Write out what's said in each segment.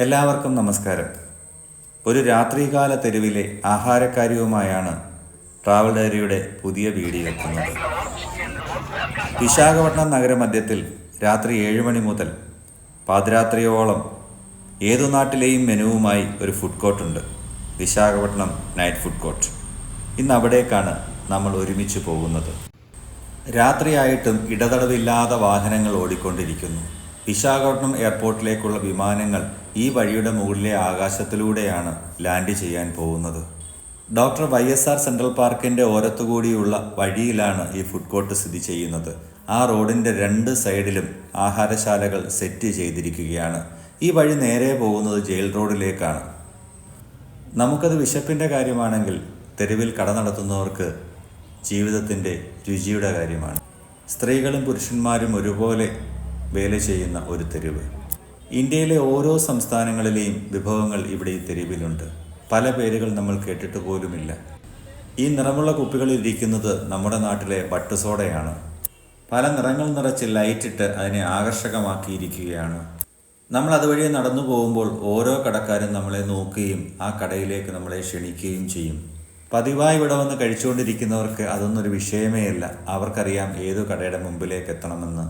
എല്ലാവർക്കും നമസ്കാരം. ഒരു രാത്രികാല തെരുവിലെ ആഹാരക്കാര്യവുമായാണ് ട്രാവൽ ഡയറിയുടെ പുതിയ വീഡിയോ എത്തുന്നത്. വിശാഖപട്ടണം നഗരമധ്യത്തിൽ രാത്രി 7 മണി മുതൽ പാതിരാത്രിയോളം ഏതു നാട്ടിലെയും മെനുവുമായി ഒരു ഫുഡ് കോർട്ടുണ്ട്. Visakhapatnam night food court. ഇന്ന് അവിടേക്കാണ് നമ്മൾ ഒരുമിച്ച് പോകുന്നത്. രാത്രിയായിട്ടും ഇടതടവില്ലാതെ വാഹനങ്ങൾ ഓടിക്കൊണ്ടിരിക്കുന്നു. വിശാഖപട്ടണം എയർപോർട്ടിലേക്കുള്ള വിമാനങ്ങൾ ഈ വഴിയുടെ മുകളിലെ ആകാശത്തിലൂടെയാണ് ലാൻഡ് ചെയ്യാൻ പോകുന്നത്. ഡോക്ടർ YSR സെൻട്രൽ പാർക്കിൻ്റെ ഓരത്തുകൂടിയുള്ള വഴിയിലാണ് ഈ ഫുഡ് കോർട്ട് സ്ഥിതി ചെയ്യുന്നത്. ആ റോഡിൻ്റെ 2 സൈഡിലും ആഹാരശാലകൾ സെറ്റ് ചെയ്തിരിക്കുകയാണ്. ഈ വഴി നേരെ പോകുന്നത് ജയിൽ റോഡിലേക്കാണ്. നമുക്കത് വിശപ്പിൻ്റെ കാര്യമാണെങ്കിൽ തെരുവിൽ കട നടത്തുന്നവർക്ക് ജീവിതത്തിൻ്റെ രുചിയുടെ കാര്യമാണ്. സ്ത്രീകളും പുരുഷന്മാരും ഒരുപോലെ വേല ചെയ്യുന്ന ഒരു തെരുവ്. ഇന്ത്യയിലെ ഓരോ സംസ്ഥാനങ്ങളിലെയും വിഭവങ്ങൾ ഇവിടെ ഈ തെരുവിലുണ്ട്. പല പേരുകൾ നമ്മൾ കേട്ടിട്ട് പോലുമില്ല. ഈ നിറമുള്ള കുപ്പികളിൽ ഇരിക്കുന്നത് നമ്മുടെ നാട്ടിലെ ബട്ട് സോഡയാണ്. പല നിറങ്ങൾ നിറച്ച് ലൈറ്റിട്ട് അതിനെ ആകർഷകമാക്കിയിരിക്കുകയാണ്. നമ്മൾ അതുവഴി നടന്നു പോകുമ്പോൾ ഓരോ കടക്കാരും നമ്മളെ നോക്കുകയും ആ കടയിലേക്ക് നമ്മളെ ക്ഷണിക്കുകയും ചെയ്യും. പതിവായി ഇവിടെ വന്ന് കഴിച്ചുകൊണ്ടിരിക്കുന്നവർക്ക് അതൊന്നൊരു വിഷയമേ അല്ല. അവർക്കറിയാം ഏതു കടയുടെ മുമ്പിലേക്ക് എത്തണമെന്ന്.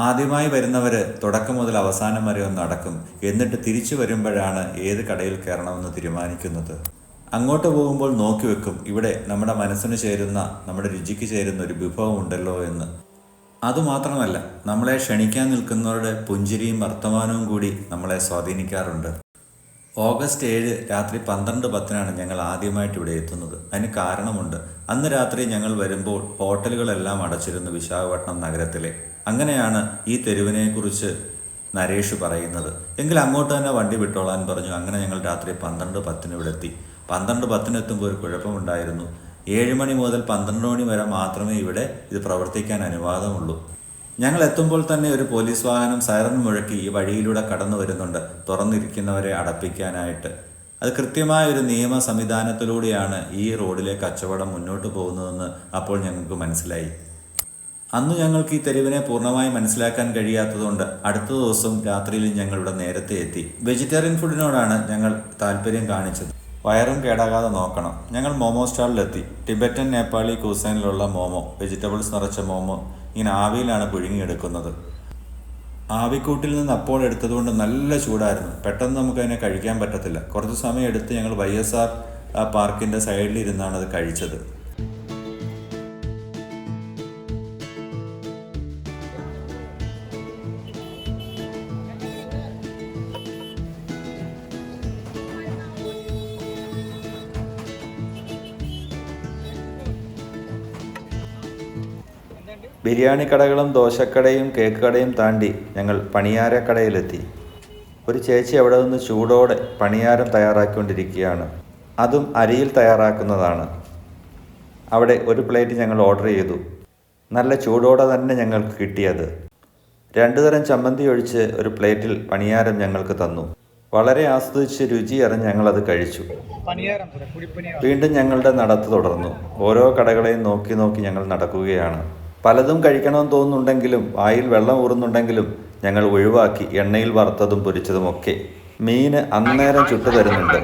ആദ്യമായി വരുന്നവർ തുടക്കം മുതൽ അവസാനം വരെ ഒന്ന് നടക്കും. എന്നിട്ട് തിരിച്ചു വരുമ്പോഴാണ് ഏത് കടയിൽ കയറണമെന്ന് തീരുമാനിക്കുന്നത്. അങ്ങോട്ട് പോകുമ്പോൾ നോക്കി വെക്കും, ഇവിടെ നമ്മുടെ മനസ്സിന് ചേരുന്ന, നമ്മുടെ രുചിക്ക് ചേരുന്ന ഒരു വിഭവം ഉണ്ടല്ലോ എന്ന്. അതുമാത്രമല്ല, നമ്മളെ ക്ഷണിക്കാൻ നിൽക്കുന്നവരുടെ പുഞ്ചിരിയും വർത്തമാനവും കൂടി നമ്മളെ സ്വാധീനിക്കാറുണ്ട്. ഓഗസ്റ്റ് 7 രാത്രി 12:10 ഞങ്ങൾ ആദ്യമായിട്ട് ഇവിടെ എത്തുന്നത്. അതിന് കാരണമുണ്ട്. അന്ന് രാത്രി ഞങ്ങൾ വരുമ്പോൾ ഹോട്ടലുകളെല്ലാം അടച്ചിരുന്നു വിശാഖപട്ടണം നഗരത്തിലെ. അങ്ങനെയാണ് ഈ തെരുവിനെക്കുറിച്ച് നരേഷ് പറയുന്നത്. എങ്കിൽ അങ്ങോട്ട് തന്നെ വണ്ടി വിട്ടോളാൻ പറഞ്ഞു. അങ്ങനെ ഞങ്ങൾ രാത്രി 12:10 ഇവിടെ എത്തി. 12:10 എത്തുമ്പോൾ ഒരു കുഴപ്പമുണ്ടായിരുന്നു. 7 മണി മുതൽ 12 മണി വരെ മാത്രമേ ഇവിടെ ഇത് പ്രവർത്തിക്കാൻ അനുവാദമുള്ളൂ. ഞങ്ങൾ എത്തുമ്പോൾ തന്നെ ഒരു പോലീസ് വാഹനം സൈറൻ മുഴക്കി ഈ വഴിയിലൂടെ കടന്നു വരുന്നുണ്ട്, തുറന്നിരിക്കുന്നവരെ അടപ്പിക്കാനായിട്ട്. അത് കൃത്യമായ ഒരു നിയമ സംവിധാനത്തിലൂടെയാണ് ഈ റോഡിലെ കച്ചവടം മുന്നോട്ട് പോകുന്നതെന്ന് അപ്പോൾ ഞങ്ങൾക്ക് മനസ്സിലായി. അന്ന് ഞങ്ങൾക്ക് ഈ തെരുവിനെ പൂർണ്ണമായി മനസ്സിലാക്കാൻ കഴിയാത്തതുകൊണ്ട് അടുത്ത ദിവസം രാത്രിയിൽ ഞങ്ങളിവിടെ നേരത്തെ എത്തി. വെജിറ്റേറിയൻ ഫുഡിനോടാണ് ഞങ്ങൾ താല്പര്യം കാണിച്ചത്. വയറും കേടാകാതെ നോക്കണം. ഞങ്ങൾ മോമോ സ്റ്റാളിലെത്തി. ടിബറ്റൻ നേപ്പാളി കുസൈനിലുള്ള മോമോ, വെജിറ്റബിൾസ് നിറച്ച മോമോ ഇങ്ങനെ ആവിയിലാണ് പുഴുങ്ങിയെടുക്കുന്നത്. ആവിക്കൂട്ടിൽ നിന്ന് അപ്പോൾ എടുത്തതുകൊണ്ട് നല്ല ചൂടായിരുന്നു. പെട്ടെന്ന് നമുക്കതിനെ കഴിക്കാൻ പറ്റത്തില്ല. കുറച്ച് സമയം എടുത്ത് ഞങ്ങൾ YSR പാർക്കിൻ്റെ സൈഡിലിരുന്നാണ് അത് കഴിച്ചത്. ബിരിയാണി കടകളും ദോശക്കടയും കേക്ക് കടയും താണ്ടി ഞങ്ങൾ പണിയാരക്കടയിലെത്തി. ഒരു ചേച്ചി അവിടെ നിന്ന് ചൂടോടെ പണിയാരം തയ്യാറാക്കിക്കൊണ്ടിരിക്കുകയാണ്. അതും അരിയിൽ തയ്യാറാക്കുന്നതാണ്. അവിടെ ഒരു പ്ലേറ്റ് ഞങ്ങൾ ഓർഡർ ചെയ്തു. നല്ല ചൂടോടെ തന്നെ ഞങ്ങൾക്ക് കിട്ടിയത്. 2 തരം ചമ്മന്തി ഒഴിച്ച് ഒരു പ്ലേറ്റിൽ പണിയാരം ഞങ്ങൾക്ക് തന്നു. വളരെ ആസ്വദിച്ച് രുചി അറിഞ്ഞ് ഞങ്ങളത് കഴിച്ചു. വീണ്ടും ഞങ്ങളുടെ നടത്ത് തുടർന്നു. ഓരോ കടകളെയും നോക്കി നോക്കി ഞങ്ങൾ നടക്കുകയാണ്. പലതും കഴിക്കണമെന്ന് തോന്നുന്നുണ്ടെങ്കിലും വായിൽ വെള്ളം ഊറുന്നുണ്ടെങ്കിലും ഞങ്ങൾ ഒഴിവാക്കി എണ്ണയിൽ വറുത്തതും പൊരിച്ചതുമൊക്കെ. മീൻ അന്നേരം ചുട്ടു തരുന്നുണ്ട്.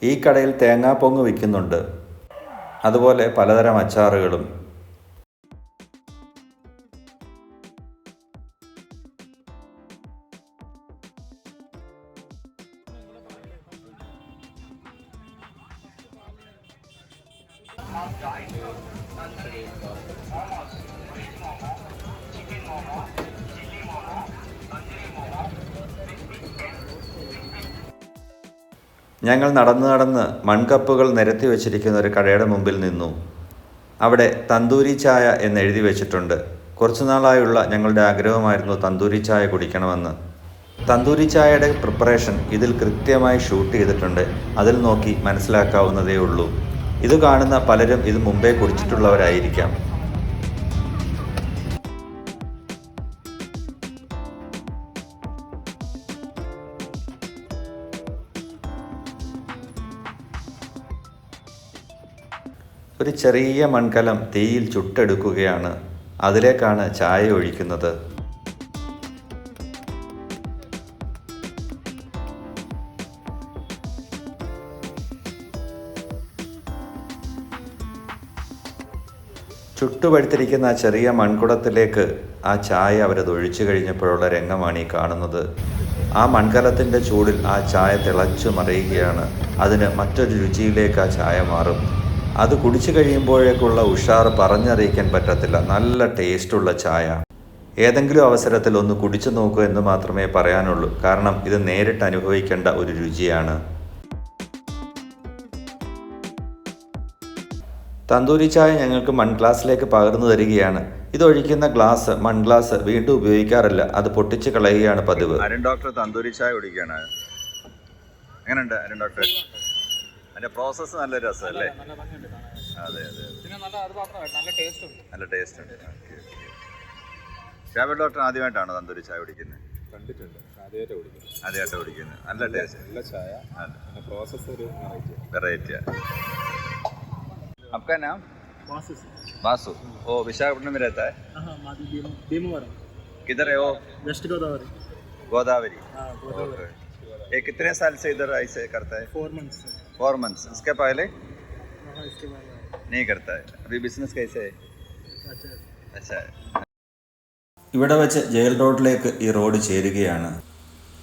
ഈ കടയിൽ തേങ്ങാപ്പൊങ്ങ് വിൽക്കുന്നുണ്ട്. അതുപോലെ പലതരം അച്ചാറുകളും. ഞങ്ങൾ നടന്ന് മൺകപ്പുകൾ നിരത്തി വച്ചിരിക്കുന്ന ഒരു കടയുടെ മുമ്പിൽ നിന്നു. അവിടെ തന്തൂരി ചായ എന്നെഴുതി വെച്ചിട്ടുണ്ട്. കുറച്ചു നാളായുള്ള ഞങ്ങളുടെ ആഗ്രഹമായിരുന്നു തന്തൂരി ചായ കുടിക്കണമെന്ന്. തന്തൂരി ചായയുടെ പ്രിപ്പറേഷൻ ഇതിൽ കൃത്യമായി ഷൂട്ട് ചെയ്തിട്ടുണ്ട്. അതിൽ നോക്കി മനസ്സിലാക്കാവുന്നതേ ഉള്ളൂ. ഇത് കാണുന്ന പലരും ഇത് മുമ്പേ കുടിച്ചിട്ടുള്ളവരായിരിക്കാം. ഒരു ചെറിയ മൺകലം തീയിൽ ചുട്ടെടുക്കുകയാണ്. അതിലേക്കാണ് ചായ ഒഴിക്കുന്നത്. ചുട്ടുപഴുത്തിരിക്കുന്ന ആ ചെറിയ മൺകുടത്തിലേക്ക് ആ ചായ അവരത് ഒഴിച്ചു കഴിഞ്ഞപ്പോഴുള്ള രംഗമാണ് ഈ കാണുന്നത്. ആ മൺകലത്തിൻ്റെ ചൂടിൽ ആ ചായ തിളച്ചു മറിയുകയാണ്. അതിന് മറ്റൊരു രുചിയിലേക്ക് ആ ചായ മാറും. അത് കുടിച്ചു കഴിയുമ്പോഴേക്കുള്ള ഉഷാർ പറഞ്ഞറിയിക്കാൻ പറ്റത്തില്ല. നല്ല ടേസ്റ്റുള്ള ചായ. ഏതെങ്കിലും അവസരത്തിൽ ഒന്ന് കുടിച്ചു നോക്കൂ എന്ന് മാത്രമേ പറയാനുള്ളൂ. കാരണം ഇത് നേരിട്ട് അനുഭവിക്കേണ്ട ഒരു രുചിയാണ്. തന്തൂരി ചായ ഞങ്ങൾക്ക് മൺഗ്ലാസ്സിലേക്ക് പകർന്നു തരികയാണ്. ഇതൊഴിക്കുന്ന ഗ്ലാസ് മൺഗ്ലാസ് വീണ്ടും ഉപയോഗിക്കാറില്ല. അത് പൊട്ടിച്ച് കളയുകയാണ് പതിവ്. അരുൺ ഡോക്ടർ തന്തൂരി ചായ കുടിക്കുകയാണ്. എങ്ങനെയുണ്ട് അരുൺ ഡോക്ടർ? അതിന്റെ പ്രോസസ്സ് നല്ല രസമല്ലേ? അതെ അതെ, നല്ല ടേസ്റ്റ് ഉണ്ട്. ഷാബിർ ഡോക്ടർ ആദ്യമായിട്ടാണോ തന്തൂരി ചായ കുടിക്കുന്നത്? കണ്ടിട്ടുണ്ട്, ആദ്യമായിട്ട് കുടിക്കുന്നത്. നല്ല ടേസ്റ്റ്, നല്ല ചായ. പ്രോസസ്സ് ഒരു വെറൈറ്റിയാ. आपका नाम? बासु। ओ विशाखापट्टनम में रहता है? भीमवरम। किधर है वो? वेस्ट गोदावरी। गोदावरी। गोदावरी। ये कितने साल से इधर ऐसे करता है? 4 months। 4 months। इसके पहले इसके बाद नहीं करता है। अभी बिजनेस कैसे है? अच्छा है. ഇവിടെ വെച്ച് ജയിൽ റോഡിലേക്ക് ഈ റോഡ് ചേരുകയാണ്.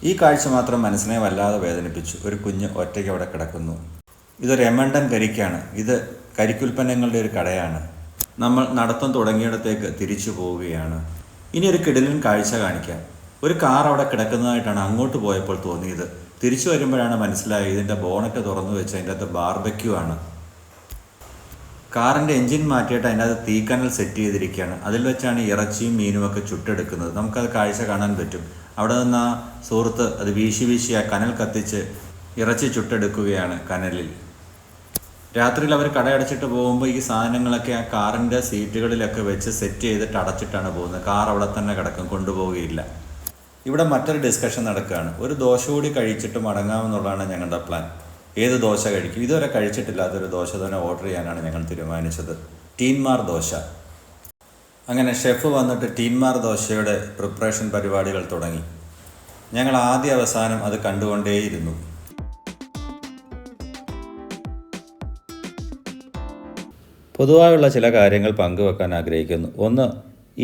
ഈ കാഴ്ച മാത്രം മനസ്സിനെ വല്ലാതെ വേദനിപ്പിച്ചു. ഒരു കുഞ്ഞ് ഒറ്റയ്ക്ക് അവിടെ കിടക്കുന്നു. ഇതൊരു എമണ്ടൻ കരിക്കാണ്. ഇത് കരിക്കുൽപ്പന്നങ്ങളുടെ ഒരു കടയാണ്. നമ്മൾ നടത്തം തുടങ്ങിയിടത്തേക്ക് തിരിച്ചു പോവുകയാണ്. ഇനി ഒരു കിടിലൻ കാഴ്ച കാണിക്കാം. ഒരു കാർ അവിടെ കിടക്കുന്നതായിട്ടാണ് അങ്ങോട്ട് പോയപ്പോൾ തോന്നിയത്. തിരിച്ചു വരുമ്പോഴാണ് മനസ്സിലായത് ഇതിൻ്റെ ബോണറ്റ് തുറന്നു വെച്ച് അതിൻ്റെ അകത്ത് ബാർബക്യൂ ആണ്. കാറിൻ്റെ എൻജിൻ മാറ്റിയിട്ട് അതിൻ്റെ അകത്ത് തീക്കനൽ സെറ്റ് ചെയ്തിരിക്കുകയാണ്. അതിൽ വെച്ചാണ് ഇറച്ചിയും മീനുമൊക്കെ ചുട്ടെടുക്കുന്നത്. നമുക്കത് കാഴ്ച കാണാൻ പറ്റും. അവിടെ നിന്ന് ആ സുഹൃത്ത് അത് വീശി ആ കനൽ കത്തിച്ച് ഇറച്ചി ചുട്ടെടുക്കുകയാണ് കനലിൽ. രാത്രിയിൽ അവർ കടയടച്ചിട്ട് പോകുമ്പോൾ ഈ സാധനങ്ങളൊക്കെ ആ കാറിൻ്റെ സീറ്റുകളിലൊക്കെ വെച്ച് സെറ്റ് ചെയ്തിട്ട് അടച്ചിട്ടാണ് പോകുന്നത്. കാർ അവിടെ തന്നെ കിടക്കും, കൊണ്ടുപോവുകയില്ല. ഇവിടെ മറ്റൊരു ഡിസ്കഷൻ നടക്കുകയാണ്. ഒരു ദോശ കൂടി കഴിച്ചിട്ട് മടങ്ങാമെന്നുള്ളതാണ് ഞങ്ങളുടെ പ്ലാൻ. ഏത് ദോശ കഴിക്കും? ഇതുവരെ കഴിച്ചിട്ടില്ലാത്തൊരു ദോശ തന്നെ ഓർഡർ ചെയ്യാനാണ് ഞങ്ങൾ തീരുമാനിച്ചത്. ടീൻമാർ ദോശ. അങ്ങനെ ഷെഫ് വന്നിട്ട് ടീൻമാർ ദോശയുടെ പ്രിപ്പറേഷൻ പരിപാടികൾ തുടങ്ങി. ഞങ്ങൾ ആദ്യ അവസാനം അത് കണ്ടുകൊണ്ടേയിരുന്നു. പൊതുവായുള്ള ചില കാര്യങ്ങൾ പങ്കുവെക്കാൻ ആഗ്രഹിക്കുന്നു. ഒന്ന്,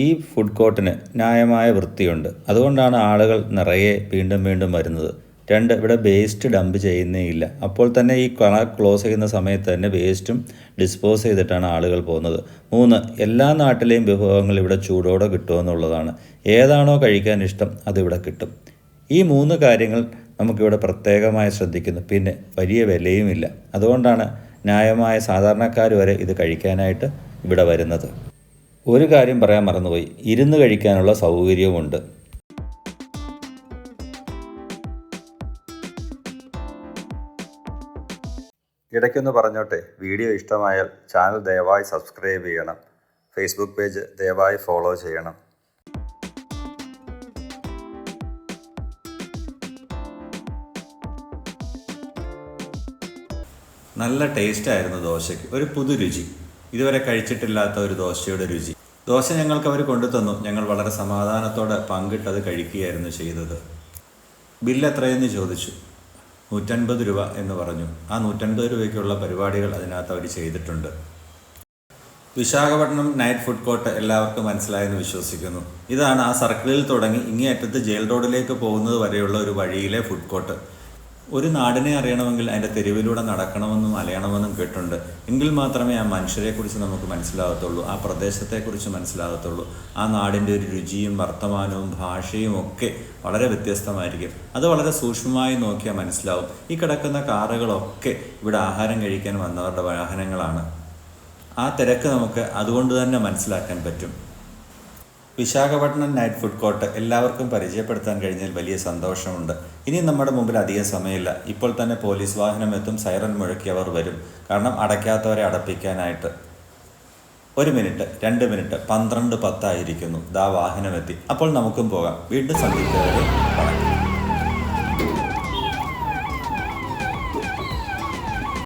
ഈ ഫുഡ് കോർട്ടിന് ന്യായമായ വൃത്തിയുണ്ട്. അതുകൊണ്ടാണ് ആളുകൾ നിറയെ വീണ്ടും വരുന്നത്. 2, ഇവിടെ വേസ്റ്റ് ഡംപ് ചെയ്യുന്നേ ഇല്ല. അപ്പോൾ തന്നെ ഈ കട ക്ലോസ് ചെയ്യുന്ന സമയത്ത് തന്നെ വേസ്റ്റും ഡിസ്പോസ് ചെയ്തിട്ടാണ് ആളുകൾ പോകുന്നത്. 3, എല്ലാ നാട്ടിലെയും വിഭവങ്ങൾ ഇവിടെ ചൂടോടെ കിട്ടുമെന്നുള്ളതാണ്. ഏതാണോ കഴിക്കാൻ ഇഷ്ടം അതിവിടെ കിട്ടും. ഈ 3 കാര്യങ്ങൾ നമുക്കിവിടെ പ്രത്യേകമായി ശ്രദ്ധിക്കുന്നു. പിന്നെ വലിയ വിലയുമില്ല. അതുകൊണ്ടാണ് ന്യായമായ സാധാരണക്കാർ വരെ ഇത് കഴിക്കാനായിട്ട് ഇവിടെ വരുന്നത്. ഒരു കാര്യം പറയാൻ മറന്നുപോയി, ഇരുന്ന് കഴിക്കാനുള്ള സൗകര്യവുമുണ്ട്. ഇടയ്ക്കൊന്ന് പറഞ്ഞോട്ടെ, വീഡിയോ ഇഷ്ടമായാൽ ചാനൽ ദയവായി സബ്സ്ക്രൈബ് ചെയ്യണം. ഫേസ്ബുക്ക് പേജ് ദയവായി ഫോളോ ചെയ്യണം. നല്ല ടേസ്റ്റായിരുന്നു ദോശയ്ക്ക്. ഒരു പുതുരുചി, ഇതുവരെ കഴിച്ചിട്ടില്ലാത്ത ഒരു ദോശയുടെ രുചി. ദോശ ഞങ്ങൾക്ക് അവർ കൊണ്ടുതന്നു. ഞങ്ങൾ വളരെ സമാധാനത്തോടെ പങ്കിട്ടത് കഴിക്കുകയായിരുന്നു ചെയ്തത്. ബില്ല് എത്രയെന്ന് ചോദിച്ചു. 150 രൂപ എന്ന് പറഞ്ഞു. ആ 150 രൂപയ്ക്കുള്ള പരിപാടികൾ അതിനകത്ത് അവർ ചെയ്തിട്ടുണ്ട്. വിശാഖപട്ടണം നൈറ്റ് ഫുഡ് കോർട്ട് എല്ലാവർക്കും മനസ്സിലായെന്ന് വിശ്വസിക്കുന്നു. ഇതാണ് ആ സർക്കിളിൽ തുടങ്ങി ഇങ്ങേയറ്റത്ത് ജയിൽ റോഡിലേക്ക് പോകുന്നത് വരെയുള്ള ഒരു വഴിയിലെ ഫുഡ് കോർട്ട്. ഒരു നാടിനെ അറിയണമെങ്കിൽ അതിൻ്റെ തെരുവിലൂടെ നടക്കണമെന്നും അലയണമെന്നും കേട്ടിട്ടുണ്ട്. എങ്കിൽ മാത്രമേ ആ മനുഷ്യരെക്കുറിച്ച് നമുക്ക് മനസ്സിലാകത്തുള്ളൂ, ആ പ്രദേശത്തെക്കുറിച്ച് മനസ്സിലാകത്തുള്ളൂ. ആ നാടിൻ്റെ ഒരു രുചിയും വർത്തമാനവും ഭാഷയും ഒക്കെ വളരെ വ്യത്യസ്തമായിരിക്കും. അത് വളരെ സൂക്ഷ്മമായി നോക്കിയാൽ മനസ്സിലാവും. ഈ കിടക്കുന്ന കാറുകളൊക്കെ ഇവിടെ ആഹാരം കഴിക്കാൻ വന്നവരുടെ വാഹനങ്ങളാണ്. ആ തിരക്ക് നമുക്ക് അതുകൊണ്ട് തന്നെ മനസ്സിലാക്കാൻ പറ്റും. വിശാഖപട്ടണം നൈറ്റ് ഫുഡ് കോർട്ട് എല്ലാവർക്കും പരിചയപ്പെടുത്താൻ കഴിഞ്ഞാൽ വലിയ സന്തോഷമുണ്ട്. ഇനി നമ്മുടെ മുമ്പിൽ അധികം സമയമില്ല. ഇപ്പോൾ തന്നെ പോലീസ് വാഹനം എത്തും, സൈറൻ മുഴക്കി അവർ വരും. കാരണം അടയ്ക്കാത്തവരെ അടപ്പിക്കാനായിട്ട്. 1 മിനിറ്റ്, 2 മിനിറ്റ്, 12:10 ആയിരിക്കുന്നു. ദാ വാഹനമെത്തി. അപ്പോൾ നമുക്കും പോകാം. വീണ്ടും സന്ധിക്കുന്നവരെ വണക്കം.